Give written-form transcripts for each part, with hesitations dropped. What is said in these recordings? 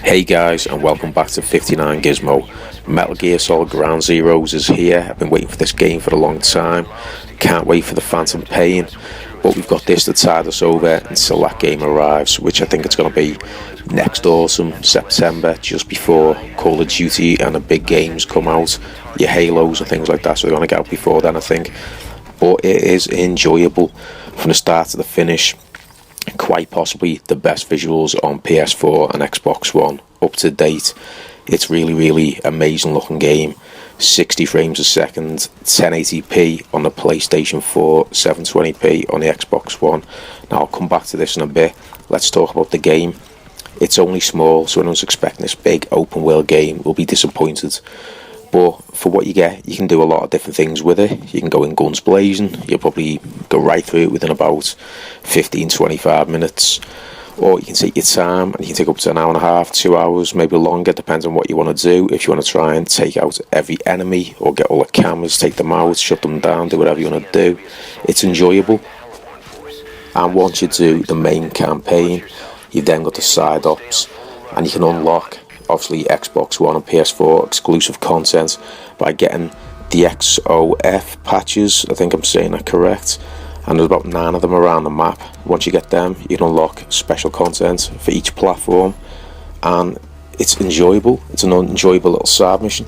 Hey guys, and welcome back to 59 Gizmo. Metal Gear Solid Ground Zeroes is here. I've been waiting for this game for a long time. Can't wait for the Phantom Pain. But we've got this to tide us over until that game arrives, which I think it's going to be next autumn, September, just before Call of Duty and the big games come out. Your Halos and things like that, so they're going to get out before then, I think. But it is enjoyable from the start to the finish. Quite possibly the best visuals on PS4 and Xbox One up to date. It's really amazing looking game. 60 frames a second, 1080p on the PlayStation 4, 720p on the Xbox One. Now I'll come back to this in a bit. Let's talk about the game. It's only small, so anyone's expecting this big open world game will be disappointed. But for what you get, you can do a lot of different things with it. You can go in guns blazing. You'll probably go right through it within about 15-25 minutes. Or you can take your time and you can take up to an hour and a half, 2 hours, maybe longer, depends on what you want to do. If you want to try and take out every enemy or get all the cameras, take them out, shut them down, do whatever you want to do, it's enjoyable. And once you do the main campaign, you've then got the side ops, and you can unlock obviously Xbox One and PS4 exclusive content by getting the XOF patches. I think I'm saying that correct. And there's about 9 of them around the map. Once you get them, you can unlock special content for each platform, and it's enjoyable. It's an enjoyable little side mission.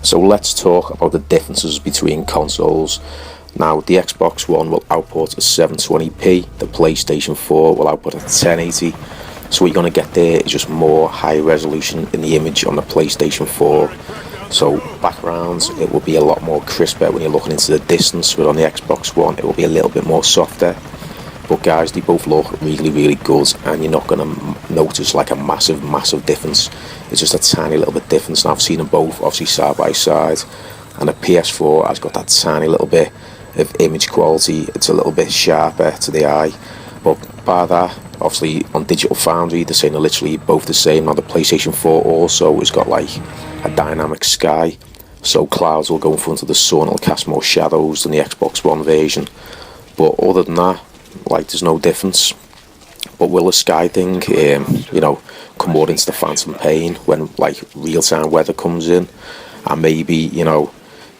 So let's talk about the differences between consoles. Now, the Xbox One will output at 720p, the PlayStation 4 will output at 1080. So what you're going to get there is just more high resolution in the image on the PlayStation 4. So backgrounds, it will be a lot more crisper when you're looking into the distance, but on the Xbox One it will be a little bit more softer. But guys, they both look really good, and you're not going to notice like a massive difference. It's just a tiny little bit difference, and I've seen them both obviously side by side. And the PS4 has got that tiny little bit of image quality. It's a little bit sharper to the eye, but by that, obviously on Digital Foundry they're saying they're literally both the same. Now the PlayStation 4 also has got like a dynamic sky, so clouds will go in front of the sun, it'll cast more shadows than the Xbox One version. But other than that, like, there's no difference. But will the sky thing come more into the Phantom Pain when like real-time weather comes in, and maybe Hideo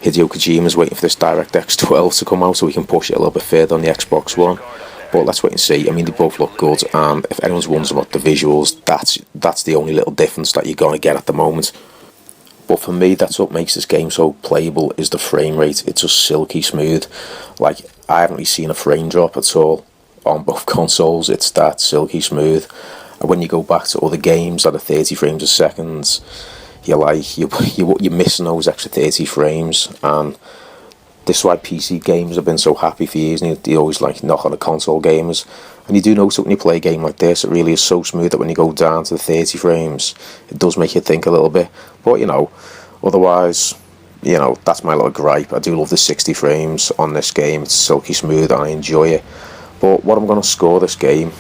Kojima's waiting for this DirectX 12 to come out so we can push it a little bit further on the Xbox One. But let's wait and see. I mean, they both look good, and if anyone's wondering about the visuals, that's the only little difference that you're going to get at the moment. But for me, that's what makes this game so playable, is the frame rate. It's just silky smooth. Like, I haven't really seen a frame drop at all on both consoles. It's that silky smooth. And when you go back to other games that are 30 frames a second, you're missing those extra 30 frames. And this is why PC games have been so happy for years, and they always like knock on the console gamers. And you do notice when you play a game like this, it really is so smooth that when you go down to the 30 frames, it does make you think a little bit. But otherwise, that's my little gripe. I do love the 60 frames on this game. It's silky smooth and I enjoy it. But what I'm going to score this game,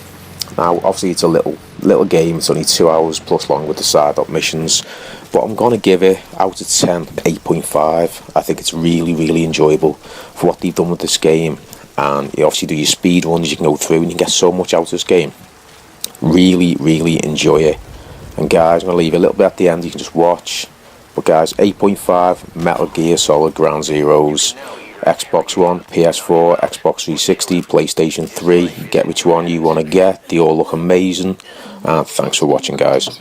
now obviously it's a little game, it's only 2 hours plus long with the side up missions, but I'm going to give it out of 10 8.5. I think it's really enjoyable for what they've done with this game. And you obviously do your speed runs, you can go through and you can get so much out of this game. Really enjoy it. And guys, I'm going to leave it a little bit at the end, you can just watch. But guys, 8.5 Metal Gear Solid Ground Zeroes, Xbox One, PS4, Xbox 360, PlayStation 3. Get which one you want to get. They all look amazing. And thanks for watching, guys.